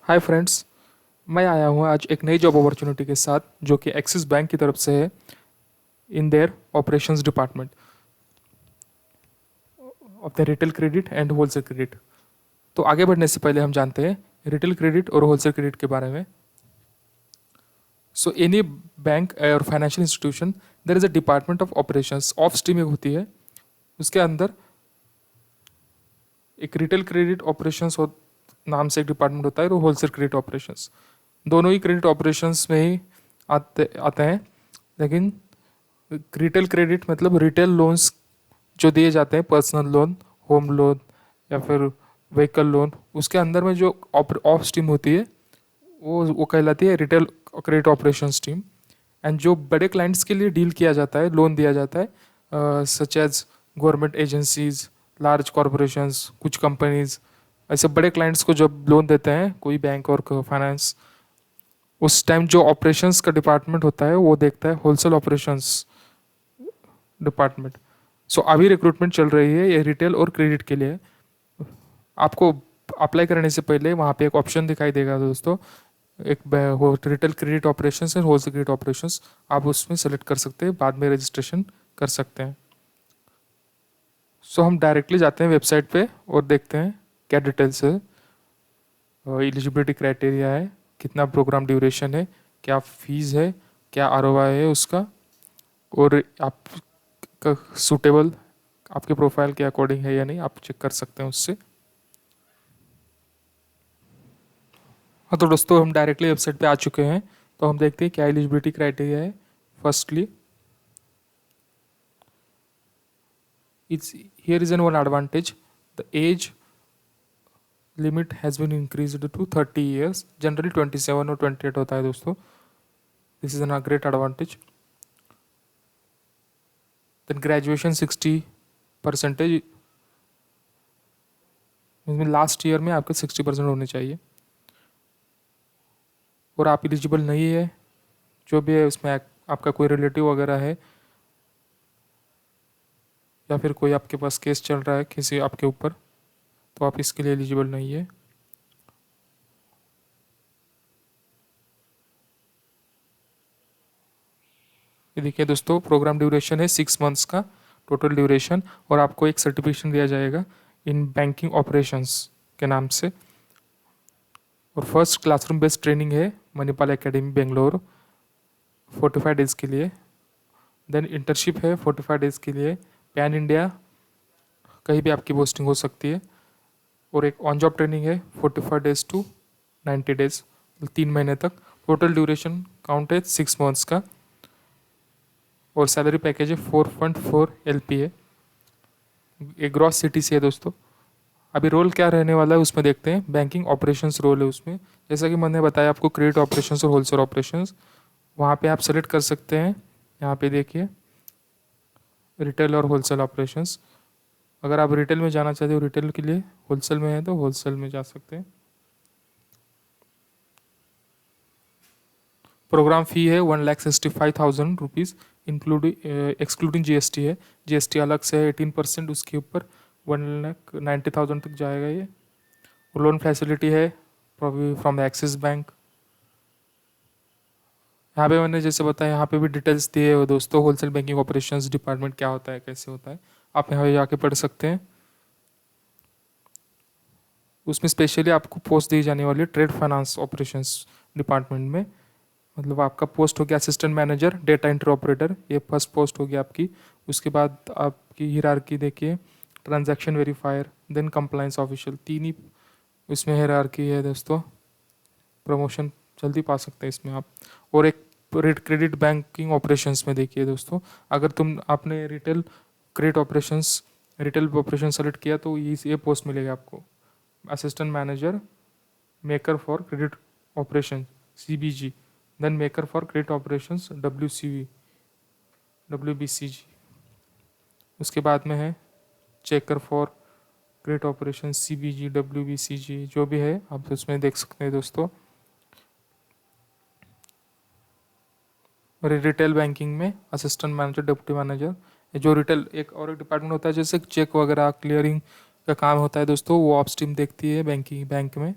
Hi friends. मैं आया हूँ आज एक नई जॉब अपॉर्चुनिटी के साथ जो कि एक्सिस बैंक की तरफ से है in their operations department of the retail credit and wholesale credit. तो आगे बढ़ने से पहले हम जानते हैं रिटेल क्रेडिट और होलसेल क्रेडिट के बारे में। सो एनी बैंक और financial institution there is a department of operations. Of stream एक होती है, उसके अंदर एक रिटेल क्रेडिट ऑपरेशंस नाम से एक डिपार्टमेंट होता है और होलसेल क्रेडिट ऑपरेशंस। दोनों ही क्रेडिट ऑपरेशंस में ही आते हैं, लेकिन रिटेल क्रेडिट मतलब रिटेल लोन्स जो दिए जाते हैं, पर्सनल लोन, होम लोन या फिर व्हीकल लोन, उसके अंदर में जो ऑफ स्ट्रीम होती है वो कहलाती है retail credit operation stream. And जो बड़े क्लाइंट्स के लिए डील किया जाता है, लोन दिया जाता है, such as government agencies, large corporations, कुछ कंपनीज, ऐसे बड़े क्लाइंट्स को जब लोन देते हैं कोई बैंक और फाइनेंस, उस टाइम जो ऑपरेशंस का डिपार्टमेंट होता है वो देखता है होलसेल ऑपरेशंस डिपार्टमेंट। सो अभी रिक्रूटमेंट चल रही है ये रिटेल और क्रेडिट के लिए। आपको अप्लाई करने से पहले वहाँ पे एक ऑप्शन दिखाई देगा दोस्तों, एक retail credit operations and wholesale credit operations, आप उसमें सेलेक्ट कर सकते हैं, बाद में रजिस्ट्रेशन कर सकते हैं। सो हम डायरेक्टली जाते हैं वेबसाइट पे और देखते हैं क्या डिटेल्स है, एलिजिबिलिटी क्राइटेरिया है, कितना प्रोग्राम ड्यूरेशन है, क्या फीस है, क्या आरओआई है उसका, और आपका सूटेबल आपके प्रोफाइल के अकॉर्डिंग है या नहीं, आप चेक कर सकते हैं उससे। हाँ तो दोस्तों हम डायरेक्टली वेबसाइट पे आ चुके हैं, तो हम देखते हैं क्या एलिजिबिलिटी क्राइटेरिया है। Firstly it's here is an one advantage, the age limit has been increased to 30 years. Generally 27 और 28 होता है दोस्तों। This is an great advantage. Then graduation 60%, इसमें लास्ट ईयर में आपके 60% होने चाहिए। और आप एलिजिबल नहीं है, जो भी है उसमें आपका कोई रिलेटिव वगैरह है या फिर कोई आपके पास केस चल रहा है किसी आपके ऊपर, तो आप इसके लिए एलिजिबल नहीं है। ये देखिए दोस्तों, प्रोग्राम ड्यूरेशन है 6 मंथ्स का टोटल ड्यूरेशन, और आपको एक सर्टिफिकेशन दिया जाएगा इन बैंकिंग ऑपरेशंस के नाम से। और फर्स्ट क्लासरूम बेस्ड ट्रेनिंग है मणिपाल एकेडमी बेंगलोर 45 डेज़ के लिए। देन इंटर्नशिप है 45 डेज़ के लिए, पैन इंडिया कहीं भी आपकी पोस्टिंग हो सकती है। और एक ऑन जॉब ट्रेनिंग है 45 डेज़ टू 90 डेज़, 3 महीने तक। टोटल ड्यूरेशन काउंट है 6 मंथ्स का, और सैलरी पैकेज है 4.4 LPA। एक ग्रॉस CTC है दोस्तों। अभी रोल क्या रहने वाला है उसमें देखते हैं। बैंकिंग ऑपरेशंस रोल है उसमें, जैसा कि मैंने बताया आपको, क्रेडिट ऑपरेशंस और होलसेल ऑपरेशंस। वहाँ पे आप सेलेक्ट कर सकते हैं, यहाँ पे देखिए रिटेल और होलसेल ऑपरेशंस। अगर आप रिटेल में जाना चाहते हो रिटेल के लिए, होलसेल में है तो होलसेल में जा सकते हैं। प्रोग्राम फ़ी है 1,65,000 रुपीज़, इंक्लूडिंग एक्सक्लूडिंग GST है। GST अलग से है 18%, उसके ऊपर 1,90,000 तक जाएगा ये। लोन फैसिलिटी है फ्रॉम एक्सिस बैंक। यहाँ पे मैंने जैसे बताया, यहाँ पे भी डिटेल्स दिए हो दोस्तों, होलसेल बैंकिंग ऑपरेशंस डिपार्टमेंट क्या होता है, कैसे होता है, आप यहाँ पे जाके पढ़ सकते हैं। उसमें स्पेशली आपको पोस्ट दी जाने वाली है ट्रेड फाइनेंस ऑपरेशंस डिपार्टमेंट में। मतलब आपका पोस्ट हो गया assistant manager data entry operator, ये फर्स्ट पोस्ट होगी आपकी। उसके बाद आपकी हिरार्की देखिए, transaction verifier, then compliance official, 3 ही इसमें हिरार्की है दोस्तों। प्रमोशन जल्दी पा सकते हैं इसमें आप। और एक क्रेडिट बैंकिंग ऑपरेशंस में देखिए दोस्तों, अगर आपने रिटेल ऑपरेशन सेलेक्ट किया तो ये पोस्ट मिलेगा आपको, assistant manager maker for credit operation CBG, then maker for credit operations WBCG। उसके बाद में है checker for credit operation CBG WBCG, जो भी है आप उसमें देख सकते हैं दोस्तों। और रिटेल बैंकिंग में असिस्टेंट मैनेजर, डिप्टी मैनेजर, जो रिटेल एक और एक डिपार्टमेंट होता है जैसे चेक वगैरह क्लियरिंग का काम होता है दोस्तों, वो ऑफ स्ट्रीम देखती है बैंक में।